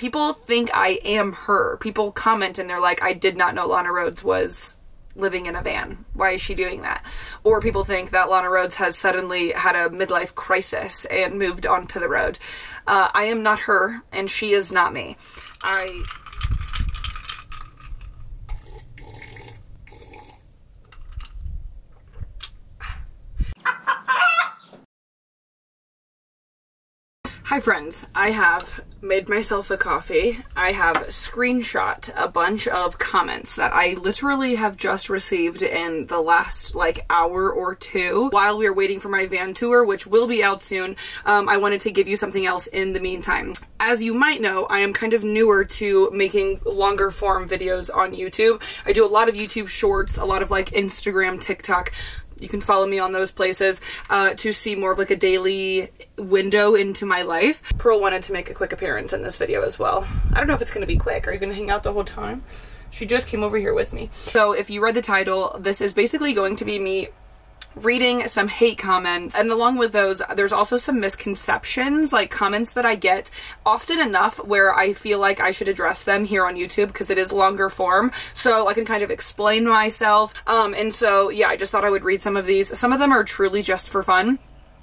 people think I am her. People comment and they're like, I did not know Lana Rhoades was living in a van. Why is she doing that? Or people think that Lana Rhoades has suddenly had a midlife crisis and moved onto the road. I am not her, and she is not me. Hi friends, I have made myself a coffee. I have screenshot a bunch of comments that I literally have just received in the last like hour or two while we were waiting for my van tour, which will be out soon. I wanted to give you something else in the meantime. As you might know, I am kind of newer to making longer form videos on YouTube. I do a lot of YouTube shorts, a lot of like Instagram, TikTok. You can follow me on those places to see more of like a daily window into my life. Pearl wanted to make a quick appearance in this video as well. I don't know if it's going to be quick. Are you going to hang out the whole time? She just came over here with me. So if you read the title, this is basically going to be me reading some hate comments, and along with those there's also some misconceptions, like comments that I get often enough where I feel like I should address them here on YouTube because it is longer form, so I can kind of explain myself. And so yeah, I just thought I would read some of these. Some of them are truly just for fun,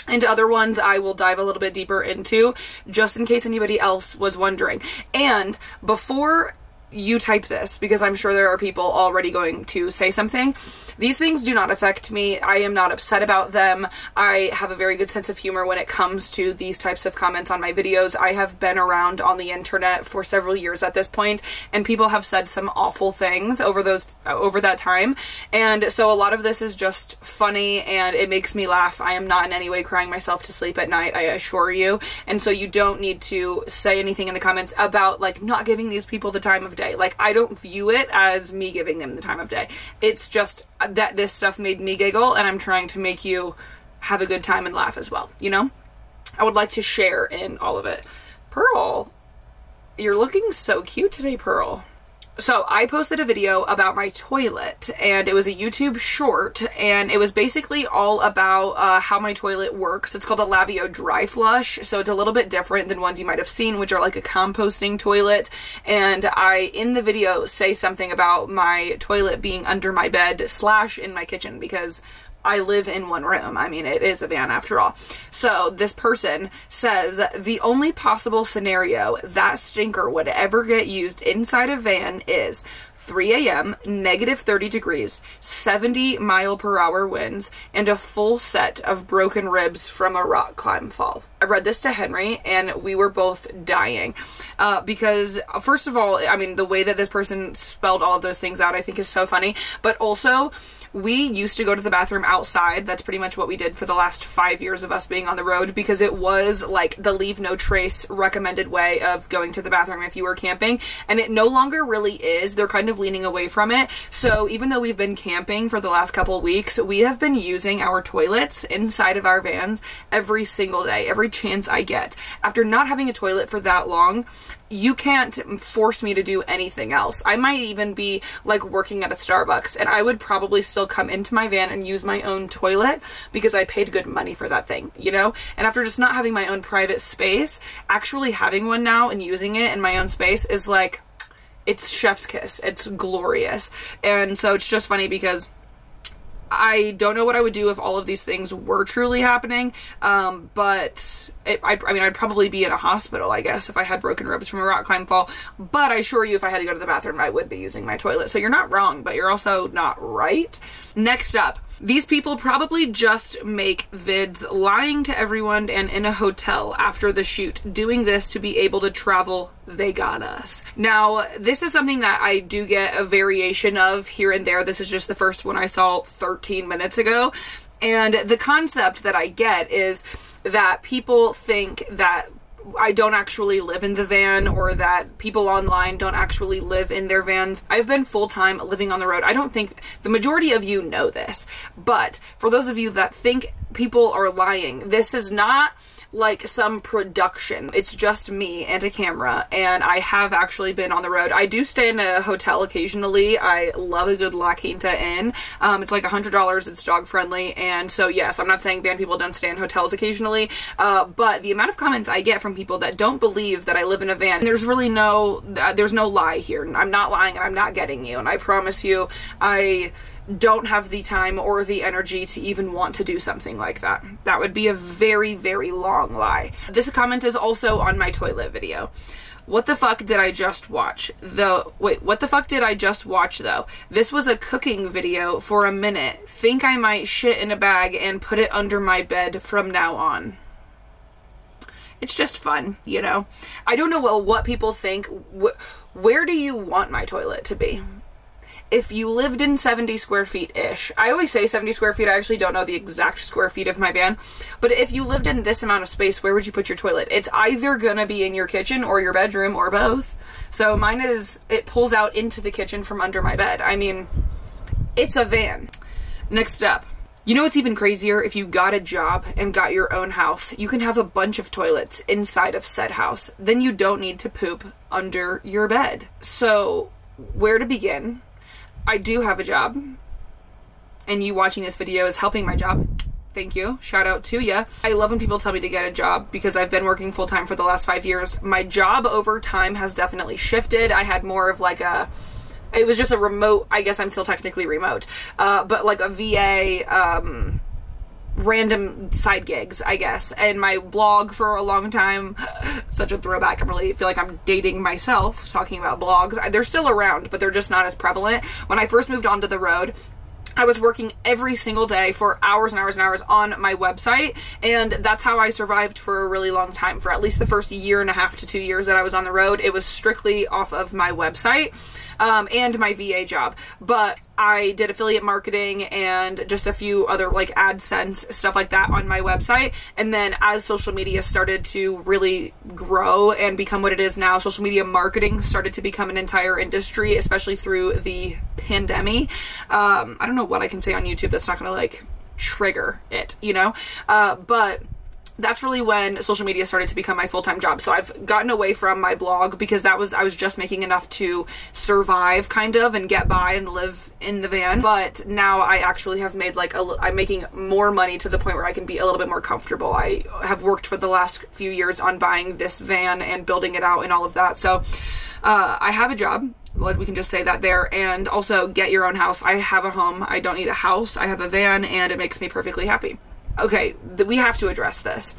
and other ones I will dive a little bit deeper into just in case anybody else was wondering. And before you type this, because I'm sure there are people already going to say something, these things do not affect me. I am not upset about them. I have a very good sense of humor when it comes to these types of comments on my videos. I have been around on the internet for several years at this point, and people have said some awful things over that time, and so a lot of this is just funny and it makes me laugh. I am not in any way crying myself to sleep at night, I assure you, and so you don't need to say anything in the comments about like not giving these people the time of day. Like, I don't view it as me giving them the time of day. It's just that this stuff made me giggle, and I'm trying to make you have a good time and laugh as well, you know? I would like to share in all of it. Pearl, you're looking so cute today, Pearl. So I posted a video about my toilet, and it was a YouTube short, and it was basically all about how my toilet works. It's called a Lavio Dry Flush, so it's a little bit different than ones you might have seen, which are like a composting toilet. And I, in the video, say something about my toilet being under my bed / in my kitchen, because I live in one room. I mean, it is a van after all. So this person says, the only possible scenario that stinker would ever get used inside a van is 3 a.m., -30 degrees, 70-mile-per-hour winds, and a full set of broken ribs from a rock climb fall. I read this to Henry, and we were both dying. Because, first of all, I mean, the way that this person spelled all of those things out, I think is so funny. But also, we used to go to the bathroom outside. That's pretty much what we did for the last 5 years of us being on the road, because it was like the leave no trace recommended way of going to the bathroom if you were camping, and it no longer really is. They're kind of leaning away from it. So even though we've been camping for the last couple of weeks, we have been using our toilets inside of our vans every single day, every chance I get. After not having a toilet for that long, you can't force me to do anything else. I might even be like working at a Starbucks, and I would probably still come into my van and use my own toilet because I paid good money for that thing, you know? And after just not having my own private space, actually having one now and using it in my own space is like, it's chef's kiss. It's glorious. And so it's just funny because I don't know what I would do if all of these things were truly happening, but I mean, I'd probably be in a hospital, I guess, if I had broken ribs from a rock climb fall, but I assure you if I had to go to the bathroom, I would be using my toilet. So you're not wrong, but you're also not right. Next up, these people probably just make vids lying to everyone and in a hotel after the shoot, doing this to be able to travel. They got us. Now, this is something that I do get a variation of here and there. This is just the first one I saw 13 minutes ago. And the concept that I get is that people think that I don't actually live in the van, or that people online don't actually live in their vans. I've been full-time living on the road. I don't think the majority of you know this, but for those of you that think people are lying, this is not like some production. It's just me and a camera, and I have actually been on the road. I do stay in a hotel occasionally. I love a good La Quinta Inn. It's like $100. It's dog friendly, and so yes, I'm not saying van people don't stay in hotels occasionally, but the amount of comments I get from people that don't believe that I live in a van, there's really there's no lie here. I'm not lying, and I'm not getting you, and I promise you, I don't have the time or the energy to even want to do something like that. That would be a very, very long lie. This comment is also on my toilet video. What the fuck did I just watch? What the fuck did I just watch though? This was a cooking video for a minute. Think I might shit in a bag and put it under my bed from now on. It's just fun, you know? I don't know what people think. Where do you want my toilet to be? If you lived in 70 square feet-ish, I always say 70 square feet, I actually don't know the exact square feet of my van, but if you lived in this amount of space, where would you put your toilet? It's either gonna be in your kitchen or your bedroom or both. So mine it pulls out into the kitchen from under my bed. I mean, it's a van. Next up. You know what's even crazier? If you got a job and got your own house, you can have a bunch of toilets inside of said house. Then you don't need to poop under your bed. So, where to begin? I do have a job, and you watching this video is helping my job. Thank you. Shout out to ya. I love when people tell me to get a job because I've been working full-time for the last 5 years. My job over time has definitely shifted. I had more of like it was just a remote, I guess I'm still technically remote, but like a VA, random side gigs, I guess. And my blog for a long time, such a throwback, I really feel like I'm dating myself talking about blogs. They're still around, but they're just not as prevalent. When I first moved onto the road, I was working every single day for hours and hours and hours on my website, and that's how I survived for a really long time. For at least the first 1.5 to 2 years that I was on the road, it was strictly off of my website and my VA job. But I did affiliate marketing and just a few other like AdSense, stuff like that on my website. And then as social media started to really grow and become what it is now, social media marketing started to become an entire industry, especially through the pandemic. I don't know what I can say on YouTube that's not gonna like trigger it, you know? But that's really when social media started to become my full-time job. So I've gotten away from my blog because I was just making enough to survive kind of and get by and live in the van. But now I actually have made like I'm making more money to the point where I can be a little bit more comfortable. I have worked for the last few years on buying this van and building it out and all of that. So I have a job. We can just say that there. And also get your own house. I have a home. I don't need a house. I have a van, and it makes me perfectly happy. Okay, we have to address this.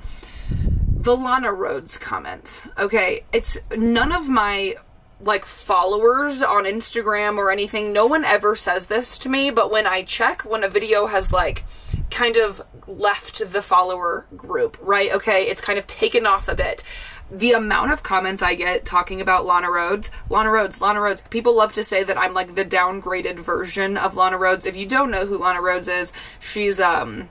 The Lana Rhoades comments. Okay, it's none of my like followers on Instagram or anything. No one ever says this to me, but when I check when a video has like kind of left the follower group, right? Okay, it's kind of taken off a bit. The amount of comments I get talking about Lana Rhoades, people love to say that I'm like the downgraded version of Lana Rhoades. If you don't know who Lana Rhoades is, she's a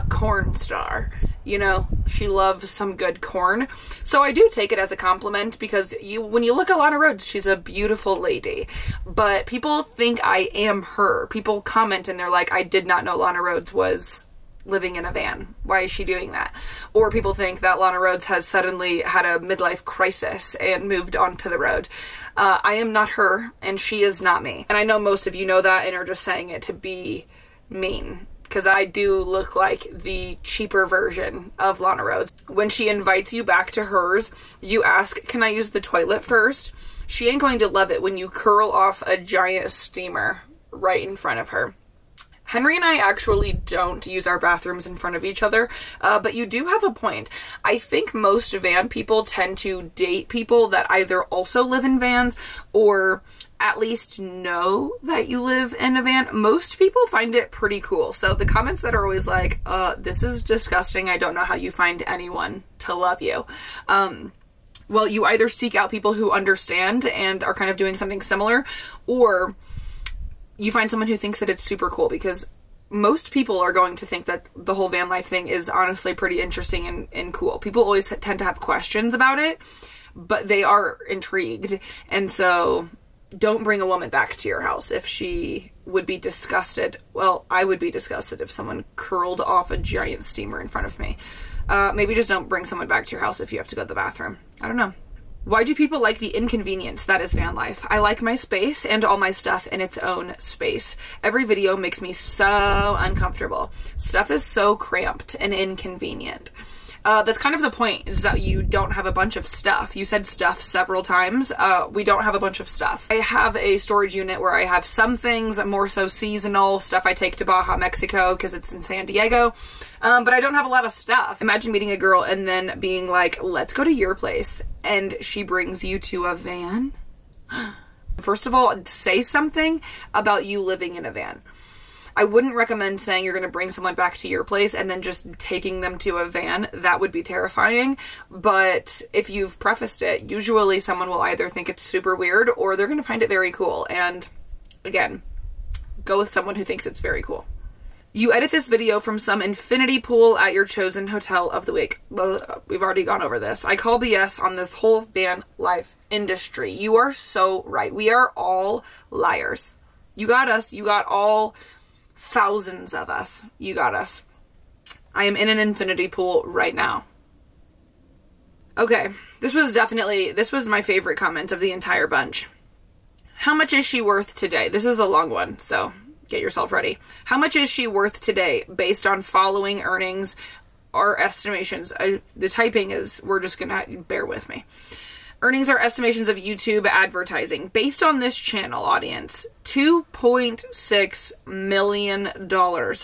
corn star. You know, she loves some good corn. So I do take it as a compliment because when you look at Lana Rhoades, she's a beautiful lady. But people think I am her. People comment and they're like, I did not know Lana Rhoades was living in a van. Why is she doing that? Or people think that Lana Rhoades has suddenly had a midlife crisis and moved onto the road. I am not her, and she is not me. And I know most of you know that and are just saying it to be mean, because I do look like the cheaper version of Lana Rhoades. When she invites you back to hers, you ask, can I use the toilet first? She ain't going to love it when you curl off a giant steamer right in front of her. Henry and I actually don't use our bathrooms in front of each other, but you do have a point. I think most van people tend to date people that either also live in vans or at least know that you live in a van. Most people find it pretty cool. So the comments that are always like, this is disgusting, I don't know how you find anyone to love you. Well, you either seek out people who understand and are kind of doing something similar, or you find someone who thinks that it's super cool, because most people are going to think that the whole van life thing is honestly pretty interesting and cool. People always tend to have questions about it, but they are intrigued. And so don't bring a woman back to your house if she would be disgusted. Well, I would be disgusted if someone curled off a giant steamer in front of me. Maybe just don't bring someone back to your house if you have to go to the bathroom. I don't know. Why do people like the inconvenience that is van life? I like my space and all my stuff in its own space. Every video makes me so uncomfortable. Stuff is so cramped and inconvenient. That's kind of the point, is that you don't have a bunch of stuff. You said stuff several times. We don't have a bunch of stuff. I have a storage unit where I have some things, more so seasonal stuff I take to Baja, Mexico, because it's in San Diego. But I don't have a lot of stuff. Imagine meeting a girl and then being like, let's go to your place, and she brings you to a van. First of all, say something about you living in a van. I wouldn't recommend saying you're going to bring someone back to your place and then just taking them to a van. That would be terrifying. But if you've prefaced it, usually someone will either think it's super weird or they're going to find it very cool. And again, go with someone who thinks it's very cool. You edit this video from some infinity pool at your chosen hotel of the week. Well, we've already gone over this. I call BS on this whole van life industry. You are so right. We are all liars. You got us. You got all thousands of us. You got us. I am in an infinity pool right now. Okay, this was my favorite comment of the entire bunch. How much is she worth today? This is a long one, so get yourself ready. How much is she worth today based on following earnings or estimations? The typing is, we're just gonna bear with me. Earnings are estimations of YouTube advertising. Based on this channel audience, $2.6 million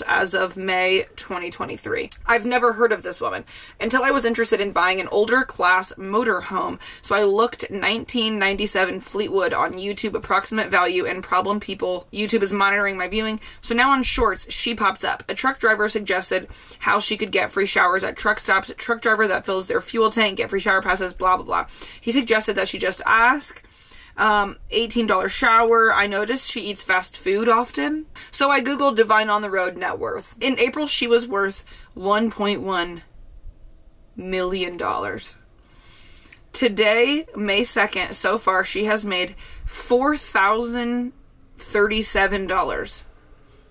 as of May 2023. I've never heard of this woman until I was interested in buying an older class motorhome. So I looked 1997 Fleetwood on YouTube approximate value and problem people. YouTube is monitoring my viewing. So now on Shorts, she pops up. A truck driver suggested how she could get free showers at truck stops. A truck driver that fills their fuel tank, get free shower passes, blah, blah, blah. He suggested that she just ask. $18 shower. I noticed she eats fast food often. So I Googled Divine on the Road net worth. In April, she was worth $1.1 million. Today, May 2nd, so far, she has made $4,037.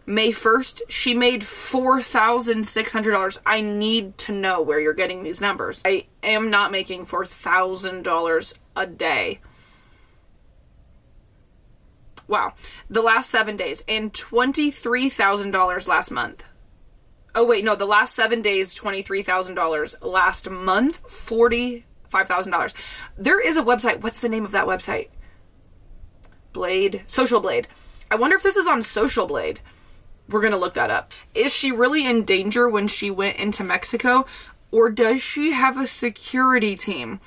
May 1st, she made $4,600. I need to know where you're getting these numbers. I am not making $4,000 a day. Wow. The last 7 days, and $23,000 last month. Oh wait, no, the last 7 days, $23,000. Last month, $45,000. There is a website. What's the name of that website? Social Blade. I wonder if this is on Social Blade. We're gonna look that up. Is she really in danger when she went into Mexico? Or does she have a security team?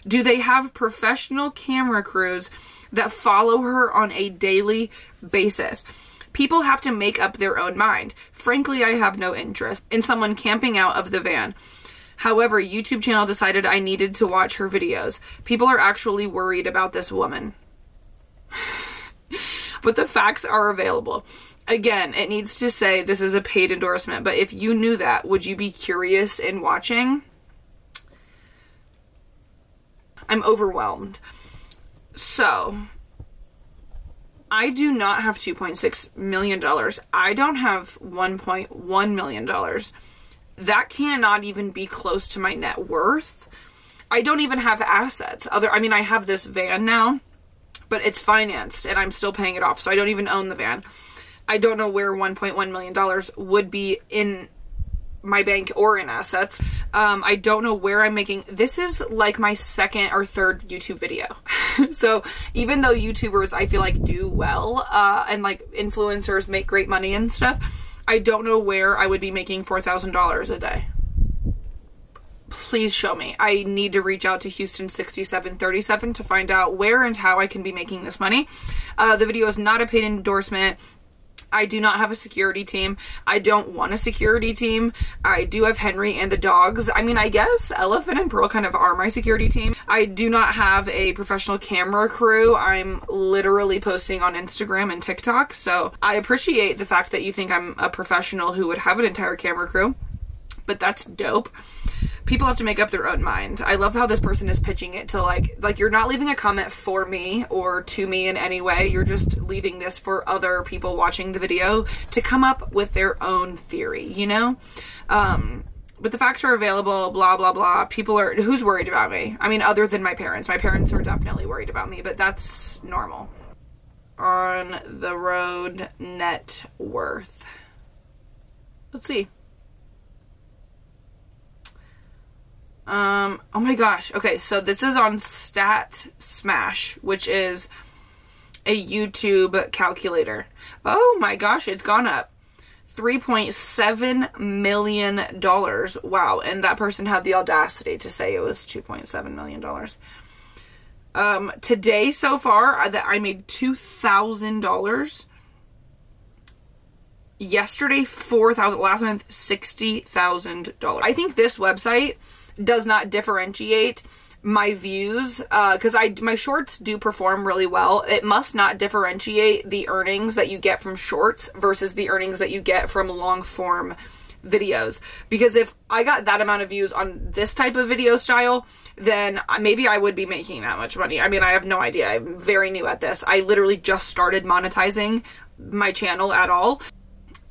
Do they have professional camera crews that follow her on a daily basis? People have to make up their own mind. Frankly, I have no interest in someone camping out of the van. However, YouTube channel decided I needed to watch her videos. People are actually worried about this woman. But the facts are available. Again, it needs to say this is a paid endorsement, but if you knew that, would you be curious in watching? I'm overwhelmed. So, I do not have $2.6 million. I don't have $1.1 million. That cannot even be close to my net worth. I don't even have assets. I have this van now, but it's financed and I'm still paying it off, so I don't even own the van. I don't know where $1.1 million would be in my bank or in assets. I don't know where I'm making. This is like my second or third YouTube video. So even though YouTubers, I feel like, do well, and like influencers make great money and stuff, I don't know where I would be making $4,000 a day. Please show me. I need to reach out to Houston 6737 to find out where and how I can be making this money. The video is not a paid endorsement. I do not have a security team. I don't want a security team. I do have Henry and the dogs. I guess Elephant and Pearl kind of are my security team. I do not have a professional camera crew. I'm literally posting on Instagram and TikTok. So I appreciate the fact that you think I'm a professional who would have an entire camera crew, but that's dope. People have to make up their own mind. I love how this person is pitching it to like you're not leaving a comment for me or to me in any way. You're just leaving this for other people watching the video to come up with their own theory, you know? but the facts are available, blah, blah, blah. People are, who's worried about me? I mean, other than my parents. My parents are definitely worried about me, but that's normal. On the road net worth. Let's see. Oh my gosh. Okay, so this is on Stat Smash, which is a YouTube calculator. Oh my gosh, it's gone up. $3.7 million. Wow, and that person had the audacity to say it was $2.7 million. Today so far, I made $2,000. Yesterday, $4,000. Last month, $60,000. I think this website does not differentiate my views, because my shorts do perform really well. It must not differentiate the earnings that you get from shorts versus the earnings that you get from long form videos. Because if I got that amount of views on this type of video style, then maybe I would be making that much money. I mean, I have no idea. I'm very new at this. I literally just started monetizing my channel at all.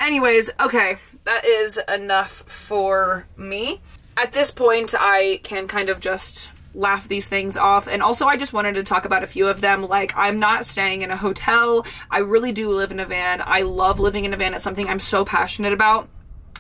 Anyways, okay, that is enough for me. At this point, I can kind of just laugh these things off. And also, I just wanted to talk about a few of them. Like, I'm not staying in a hotel. I really do live in a van. I love living in a van. It's something I'm so passionate about.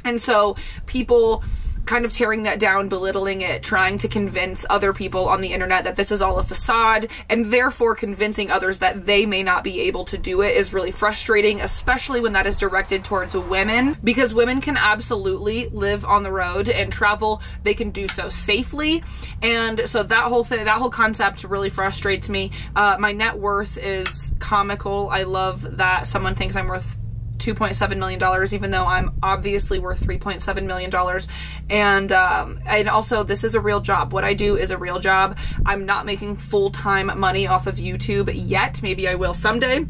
And so people kind of tearing that down, belittling it, trying to convince other people on the internet that this is all a facade, and therefore convincing others that they may not be able to do it is really frustrating, especially when that is directed towards women, because women can absolutely live on the road and travel. They can do so safely. And so that whole thing, that whole concept really frustrates me. My net worth is comical. I love that someone thinks I'm worth $2.7 million, even though I'm obviously worth $3.7 million. And also, this is a real job. What I do is a real job. I'm not making full-time money off of YouTube yet. Maybe I will someday.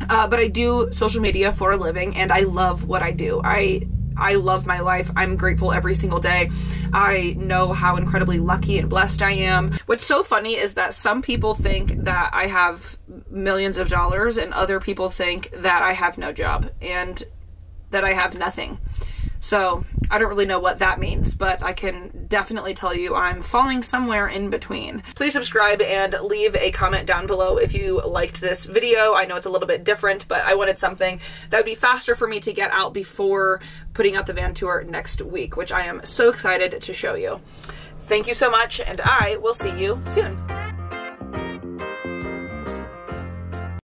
But I do social media for a living, and I love what I do. I love my life. I'm grateful every single day. I know how incredibly lucky and blessed I am. What's so funny is that some people think that I have millions of dollars and other people think that I have no job and that I have nothing. So I don't really know what that means, but I can definitely tell you I'm falling somewhere in between. Please subscribe and leave a comment down below if you liked this video. I know it's a little bit different, but I wanted something that would be faster for me to get out before putting out the van tour next week, which I am so excited to show you. Thank you so much, and I will see you soon.